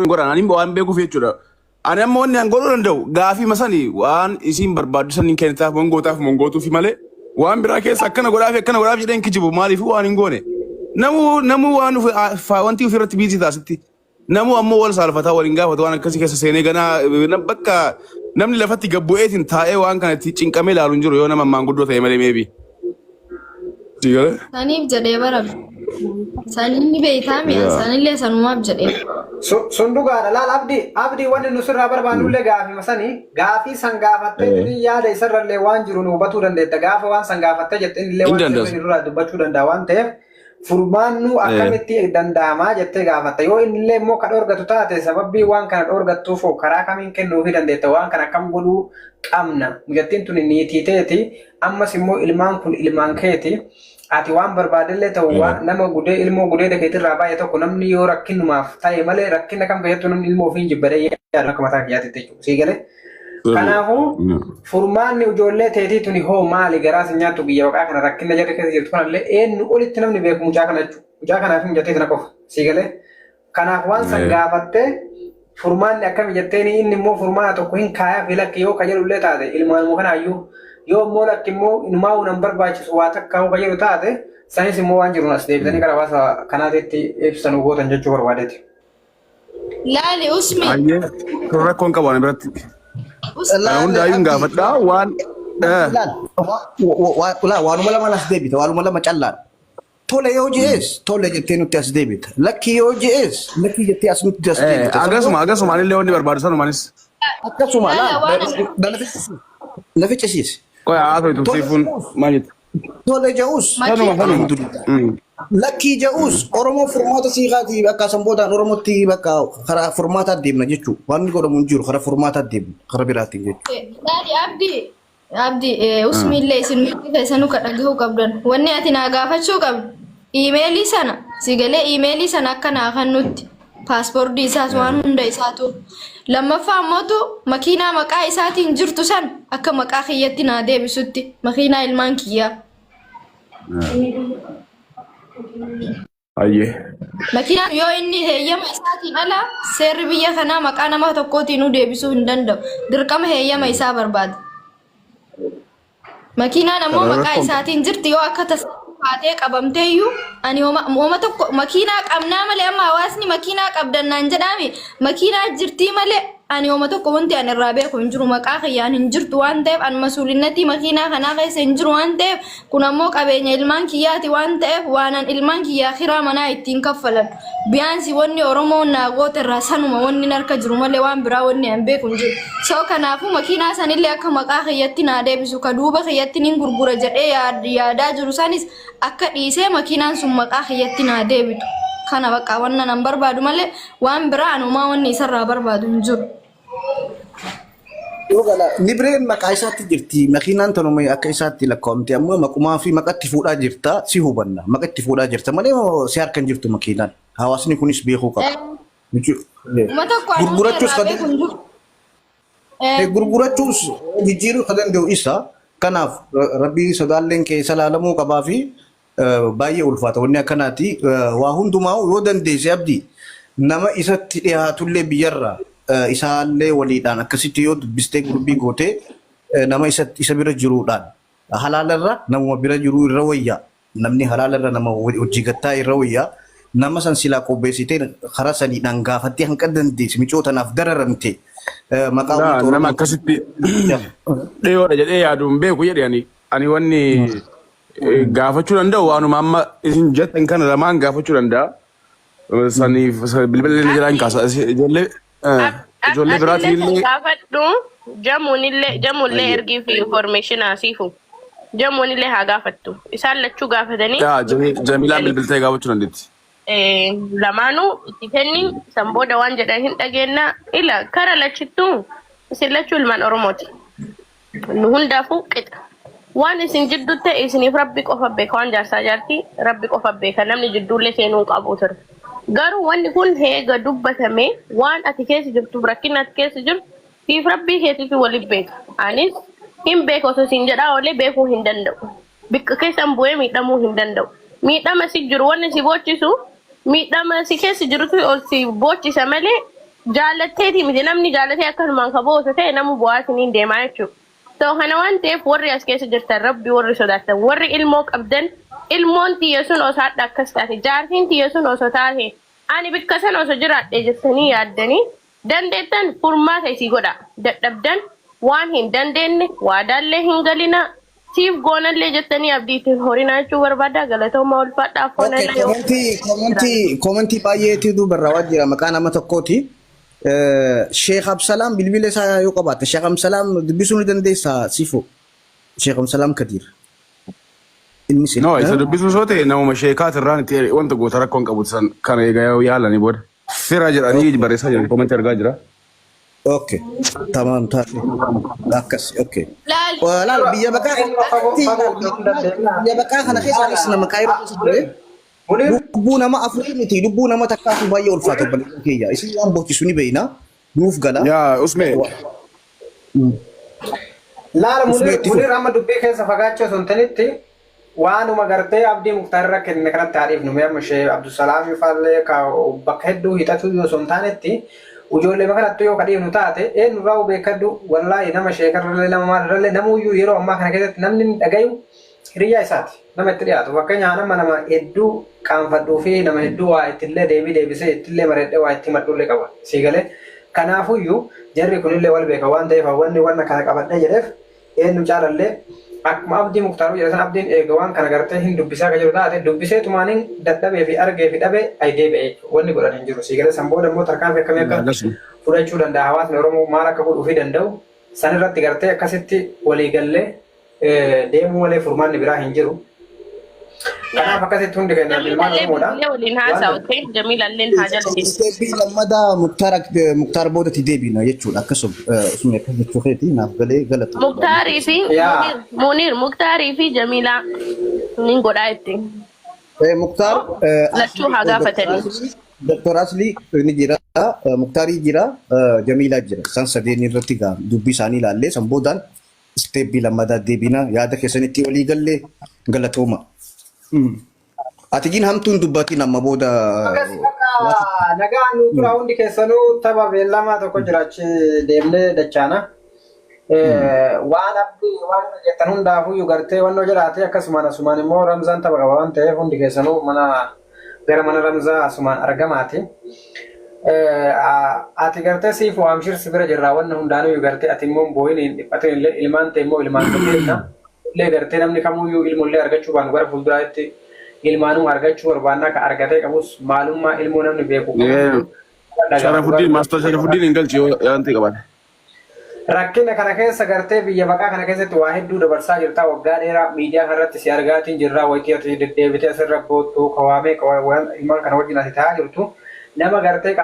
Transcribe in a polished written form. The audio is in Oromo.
goran ani waan beeku fechuudha ani amma wanni an godhu danda'u gaafii masani waan isin barbaadu sanin kennitaaf mongootuuf malee waan biraa keessa akkana godhaaf jedheen kijibu maaliif waan hin goone namu waan wanti ofirratti biitii taasitti namu ammoo wal saalfataa waliin gaafatu waan akkasii keessa seenee ganaa bakka namni lafatti gabbu'eetiin taa'ee waan kanatti cinqamee ilaalu hin jiru yoo nama maanguddoo ta'e malee meebi. Saniif jedhee bara saniin beeytaami sanillee sanumaaf jedhee. Sundugaadha laal abdii wanni nusirraa barbaannullee gaafii masanii gaafii san gaafattee yaada isarrallee waan jiru nu hubatuu dandeetta gaafa waan san gaafattee jettee illee waan jiru irraa dubbachuu danda'a waan ta'eef furmaannu akkamitti danda'amaa jettee gaafatta yoo innillee immoo kan dhorgatu taate sababii waan kana dhorgattuuf karaa kamiin kennuufii dandeetta waan kana akkam godhuu qabna jettiin tuni niitiiteeti ammas immoo ilmaan kun ilmaan keeti ati waan barbaadellee ta'u nama gudee ilmoo gudee dakeetirraa baay'ee tokko namni yoo rakkinumaaf ta'e malee rakkina kan fayyadu namni ilmoo ofiin jibbadee yaadu akka mataa kiyyaatti jechuudha sii galee. Kanaafuu furmaanni ijoollee teetii tuni hoo maali garaas nyaattu biyya waqaa kana rakkina jarri keessa jirtu kanallee eenyu olitti namni beeku mucaa kana jechuudha. Mucaa kanaaf hin jettee tana qofa sii galee. Kanaaf waan san gaafattee furmaanni akkami jetteeni inni immoo furmaana tokko hin kaayaa fi lakki yoo ka jedhullee taate ilmaanuma kanaayyuu yoo immoo lakki immoo inumaa nan barbaachisu waa takka ka jedhu taate sanis immoo waan jiruun as deebisanii gara hawaasa kanaatitti ibsan gootan jechuu barbaadeeti. Laali usmi. Ayyee rakkoon qaban biratti. Hunda ayuun gaafadhaa waan waanuma lama as deebita waanuma lama callaan tole yoo jees tole jettee nutti as deebita lakki yoo jees lakki jettee as nutti as deebita akkasuma anillee wanni barbaadu sanumaanis akkasuma lafichisiis qoya haa ta'u tufsiifuun maal jetta tole je'us lakki je'us oromoo furmaata siiqaatii bakka sanboodaan oromootti bakka karaa furmaataa deemna jechuu waan godhamu hin jiru karaa furmaataa deemna karaa biraatiin jechuu. Abdi usmillee isin nuti keessanu kadhagahuu qabdan wanni ati naa gaafachuu qabdu iimeelii sana sigalee iimeelii sana akka naa kan nutti paaspoortii isaas waan hunda isaatu lammaffaa ammootu makiinaa maqaa isaatiin jirtu san akka maqaa kiyyatti naa deebisutti makiinaa ilmaan kiyyaa. Ayyee. Makiinaan yoo inni heeyyama isaatiin ala seerri biyya kanaa maqaa nama tokkootiin nu deebisuu hin danda'u dirqama heeyyama isaa barbaada. Makiinaan ammoo maqaa isaatiin jirti yoo akka tasaaffatee qabamteeyyuu ani hooma tokko makiinaa qabnaa malee amma hawaasni makiinaa qabdannaan jedhame makiinaa jirtii malee ani hooma tokko wanti ani irraa beeku hin jiru maqaa kiyyaan hin jirtu waan ta'eef ani masuulinnatii makiinaa kanaa keessa hin jiru waan ta'eef kun ammoo qabeenya ilmaan kiyyaati waan ta'eef waanan ilmaan kiyyaa kiraa manaa ittiin kaffalan biyaansi wanni oromoo naagoota irraa sanuma wanni harka jiru malee waan biraa wanni an beeku hin jiru soo kanaafuu makiinaa sanillee akka maqaa kiyyatti naa deebisu ka duuba kiyyatti nin gurgura jedhee yaadaa jiru sanis akka dhiisee makiinaan sun maqaa kiyyatti naa deebitu kana bakka wanna nan barbaadu malee waan biraa anumaa wanni isarraa barbaadu hin jiru. Libreen maqaa isaatti jirti makiinaan tanuma akka isaatti lakkaa'amte ammoo maqumaa fi maqatti fuudhaa jirta si hubanna maqatti fuudhaa jirta malee si harkan jirtu makiinaan hawaasni kunis beekuu qaba. Gurgurachuus jijjiiruu kan danda'u isa kanaaf rabbii sodaalleen keessa laalamuu qabaa fi baay'ee ulfaata wanni akkanaati waa hundumaa yoo dandeesse abdii nama isatti dhiyaatullee biyyarraa isaallee waliidhaan akkasitti yoo dubbistee gurbii gootee nama isa bira jiruudhaan halaalarra nama bira jiru irra wayyaa namni halaalarra nama hojii gattaa irra wayyaa nama san silaa qopheessitee karaa saniidhaan gaafattee hanqa dandeessi micootanaaf dararamte maqaa nama akkasitti dhiyoodha jedhee yaaduun beeku jedhe ani wanni gaafachuu danda'u waanuma amma isin jettan kana lamaan gaafachuu danda'a saniif bilbileen jiraan kaasa ijoollee biraatii illee gaafadhu jamuunillee ergii fi information asiifu jamuunillee haa gaafattu isaan lachuu gaafatanii jamilaan bilbiltee gaafachuu dandeetti. Lamaanuu itti kenni san booda waan jedhan hin dhageenya ila kara lachittu isin lachuu ilmaan oromooti nu hundaafuu qixa waan isin jidduu ta'e isiniif rabbi qofa beeka waan jaarsaa jaartii rabbi qofa beeka namni jidduullee seenuu qabu ture. Garuu wanni kun heega dubbatame waan ati keessa jirtu rakkina ati keessa jirtu fiif rabbii keetiif waliin beeka. Anis hin beeku osoo isin jedhaa olee beekuu hin danda'u. Bikka keessan bu'ee miidhamuu hin danda'u. Miidhama si jiru wanni si boochisu miidhama si keessa jirutu ol si boochisa malee jaalatteeti miti namni jaalatee akkasumaan kaboosa ta'e namu bu'aasiniin deemaa jechuudha. So kana waan ta'eef warri as keessa jirtan rabbi warri sodaatan warri ilmoo qabdan ilmoon tiyya sun osoo hadha akkas taate jaartiin tiyya sun osoo taate ani bikka san osoo jiraadhe jettanii yaaddanii dandeettan furmaata isii godha dadhabdan waan hin dandeenye waadaallee hin galina siif goonallee jettanii abdiitiin horinaa jechuu barbaada galatooma ulfaadhaaf komentii baay'eetii duubarraa waan jira maqaa nama tokkooti. Sheekh Absalam bilbila isaa yoo qabaate Sheekh Absalam dubbisuu ni dandeessaa sifu Sheekh Absalam Kadir. No, isa dubbisuu soo ta'e namuma sheekaat irraan itti wanta goota rakkoon qabu san kana egaa yaalanii booda. Fira jedhanii barreessaa jiran komentii argaa jira. Okay, tamam taate. Akkas, okay. Laal biyya bakkaa kana keessaanis nama kaayiroo ture. Lubbuu nama afurii miti lubbuu nama takkaatu baay'ee ulfaata bal'aa kiyya. Isin waan boochisu ni beekna. Nuuf gala. Yaa Usmee. Laala munir amma dubbii keessa fagaachuu osoo hin tanitti waanuma gartee abdii muktaarra kenne kanatti haadhiif nume amma ishee Abdusalaam ifaallee bakka hedduu hidhatu osoo hin taanetti ijoollee kanatti yoo kadhiifnu taate eenyurraa beekadhu wallaahi nama sheekarrallee nama maalirrallee namuyyuu yeroo ammaa kana keessatti namni dhagayu hiriyaa isaati. Nama itti dhiyaatu fakkeenyaa nama hedduu qaanfadhuu fi nama hedduu waa ittillee deebisee ittillee mareedhee waa itti madhullee qaba. Siigalee kanaafuyyuu jarri kunillee wal beeka waan ta'eef wanni wanna kana qabadhee jedheef eenyu caalallee akkuma abdii muktaaruu jedha san abdiin eega waan kana gartee hin dubbisaa kan jiru taate dubbisee tumaaniin dadhabee fi argee fi dhabee aydee ba'e wanni godhan hin jiru. Siigalee san booda immoo tarkaanfii akkamii akka fudhachuu danda'a hawaasni Oromoo maal akka godhuu fi danda'u san irratti gartee akkasitti waliigallee deemuu malee furmaanni biraa hin jiru. Kanaaf akkasitti hundi keenya ilmaan Oromoodha. Waliin haasa'u Jamiilalleen haa jalatti. Isteebii lammadaa Muktaar boodatti deebina jechuudha akkasuma osuma akka jechuu keeti naaf galee galata. Muktaarii fi Munir Muktaarii fi Jamiilaa ni godhaa itti. Muktaar lachuu haa gaafatanii. Dr. Asli ni jira, Muktaarii jira, Jamiilaa jira. Isaan sadeen irratti dubbii isaanii ilaallee san boodaan isteebii lammadaa deebina yaada keessanitti walii gallee galatooma. Atigiin hamtuun dubbatiin amma booda. Nagaan nu tura hundi keessanuu tapha beellamaa tokko jiraachi deemnee dachaana. Waan abdii waan jettan hundaafuu gartee wannoo jiraate akkasumaan asumaan immoo Ramzaan tapha qaba waan ta'eef hundi keessanuu gara mana Ramzaa asumaan argamaati. Ati gartee siif waamshir sibira jirraa wanna hundaanuu gartee ati immoo booyin dhiphatin illee ilmaan ta'e immoo ilmaan tokkeessa. Illee gartee namni kamuyyuu ilmullee argachuu baanu gara fuulduraatti ilmaanuu argachuu barbaannaa ka argatee qabus maalummaa ilmoo namni beeku. Sharafuddin Maastar Sharafuddin hin galchi yaanti qaban. Rakkina kana keessa gartee biyya baqaa kana keessatti waa hedduu dabarsaa jirta waggaa dheeraa miidiyaa kanarratti si argaatiin jirraa wayitii ati deddeebitee asirra boottuu kawaamee ilmaan kana wajjin ati ta'aa jirtu nama gartee